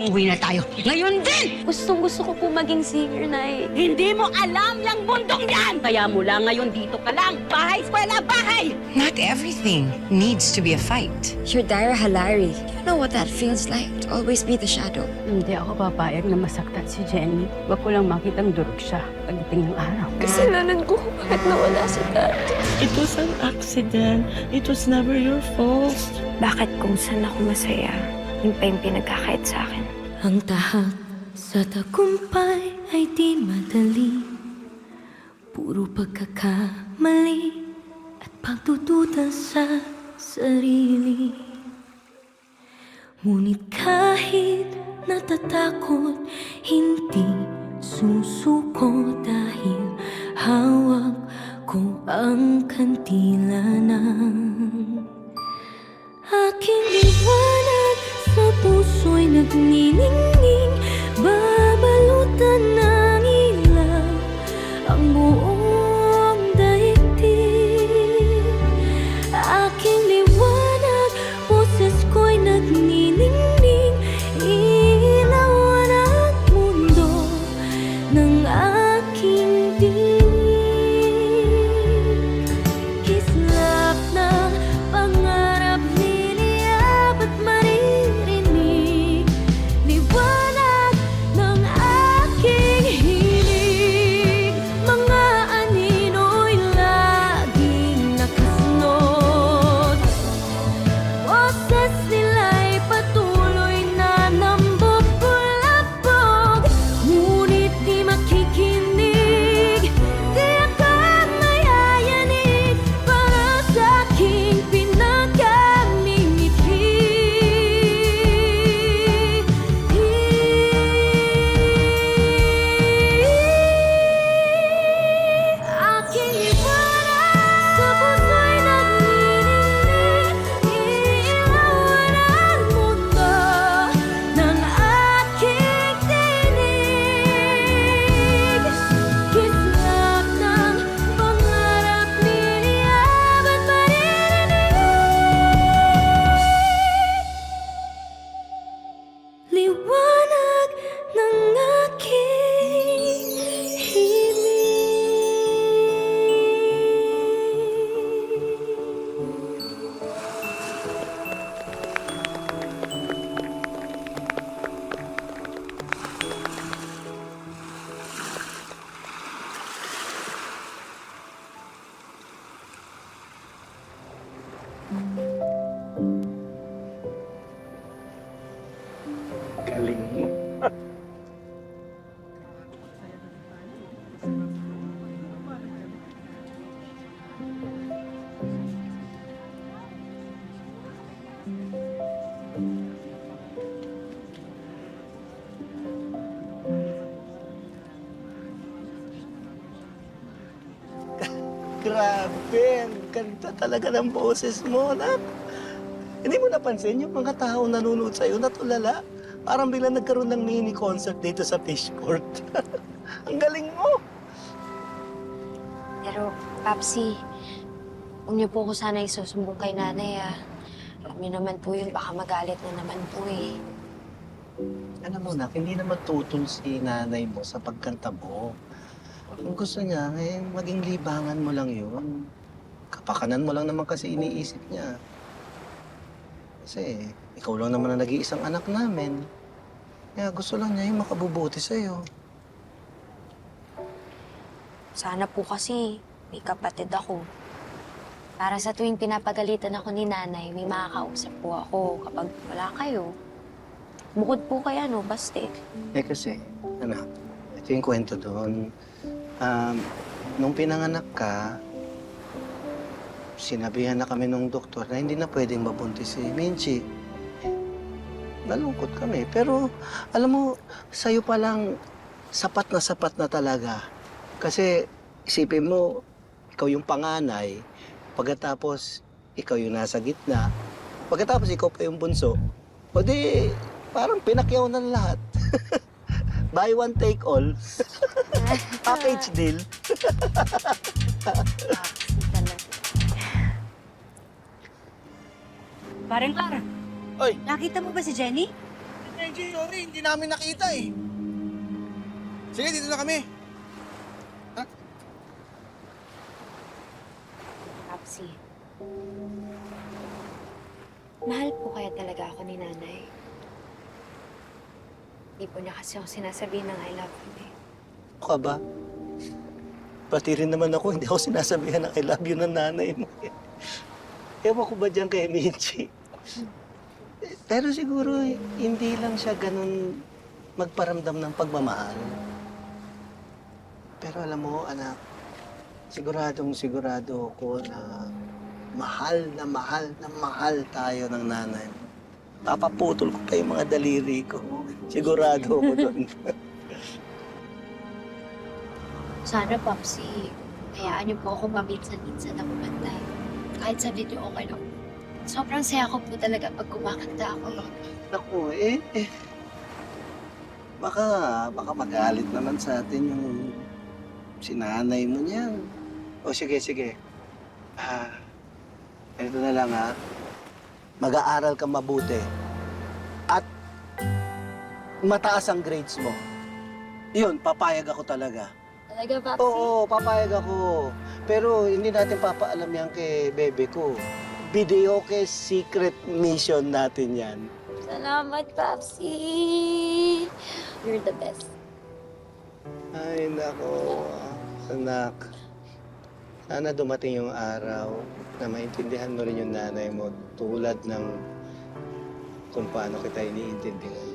Makauwi na tayo. Ngayon din! Gustong-gusto ko po maging singer, Nay. Hindi mo alam yung mundong yan! Kaya mula ngayon dito ka lang. Bahay, eskwela, bahay! Not everything needs to be a fight. You're Dara Halari. You know what that feels like to always be the shadow. Hindi ako papayag na masaktan si Jenny. Huwag ko lang makitang durog siya pagdating ng araw. Kasalanan ko kung bakit nawala si Dad. It was an accident. It was never your fault. Bakit kung saan ako masaya, yun pa yung pinagkakait sa akin? Ang tahak sa tagumpay ay di madali. Puro pagkakamali at pagdududa sa sarili. Ngunit kahit natatakot, hindi susuko dahil hawak ko ang kandila ng aking liwanag. Sa puso'y nagniningning, babalutan ng ilaw ang buong daigdig. Aking liwanag, boses ko'y nagniningning, ilawan ang mundo ng aking dinig. Kislap ng pangarap niliyab at maririnig, liwanag ng aking hilig. Mga anino'y laging nakasunod, boses nila'y patuloy na nambubulabog. Ngunit di makikinig, di ako mayayanig para sa aking pinakamimithi. Aking liwanag sa puso'y nagniningning, ilawan ang mundo ng aking tinig. Kislap ng pangarap niliyab at maririnig, liwanag ng aking himig. Galing mo. Grabe, ang ganda talaga ng boses mo, anak. Hindi mo napansin yung mga tao nanonood sa'yo natulala? Parang biglang nagkaroon ng mini concert dito sa Fishport. Ang galing mo! Pero, Papsi, huwag niyo po ko sana isusumbong kay nanay, ah. Alam niyo naman po yun, baka magalit na naman po eh. Alam mo, nak, hindi naman tutol si nanay mo sa pagkanta mo. Kung gusto niya, eh, maging libangan mo lang yun. Kapakanan mo lang naman kasi iniisip niya. Kasi ikaw lang naman ang nag-iisang anak namin. Kaya gusto lang niya yung makabubuti sa'yo. Sana po kasi may kapatid ako. Para sa tuwing pinapagalitan ako ni nanay, may makakausap po ako kapag wala kayo. Bukod po kay Baste. Eh kasi, anak, ito yung kwento doon. Nung pinanganak ka, sinabihan na kami nung doktor na hindi na pwedeng mabuntis si Minchi. Nalungkot kami. Pero, alam mo, sa'yo palang sapat na talaga. Kasi, isipin mo, ikaw yung panganay, pagkatapos, ikaw yung nasa gitna, pagkatapos ikaw pa yung bunso, o di, parang pinakyaw na lahat. Buy one, take all. Package deal. Parang Clara, Oy, nakita mo ba si Jenny? Benji, sorry, hindi namin nakita eh. Sige, dito na kami. Papsi. Mahal po kaya talaga ako ni nanay. Hindi po niya kasi ako sinasabihin ng I love you eh. Ano ka ba? Pati rin naman ako, hindi ako sinasabihan ng I love you ng nanay mo. Ewan ko ba dyan kay Minchi? Pero siguro, hindi lang siya ganun magparamdam ng pagmamahal. Pero alam mo, anak, siguradong sigurado ako na mahal na mahal na mahal tayo ng nanay mo. Papaputol ko pa yung mga daliri ko. Sigurado ako doon. Sana, Papsi, hayaan niyo po ako paminsan-minsan na kumanta. Kahit sa video, okay lang. Sobrang saya ko po talaga pag kumakanta ako. Naku, baka magalit naman sa atin yung sinanay mo niyan. O sige. Ito na lang ha. Mag-aaral ka mabuti. At mataas ang grades mo. Yun, papayag ako talaga. Talaga, Papsi? Oo, papayag ako. Pero hindi natin papaalam yan kay bebe ko. Video kay secret mission natin yan. Salamat, Papsi! You're the best. Ay, nako, anak. Sana dumating yung araw na maintindihan mo rin yung nanay mo tulad ng kung paano kita iniintindihan.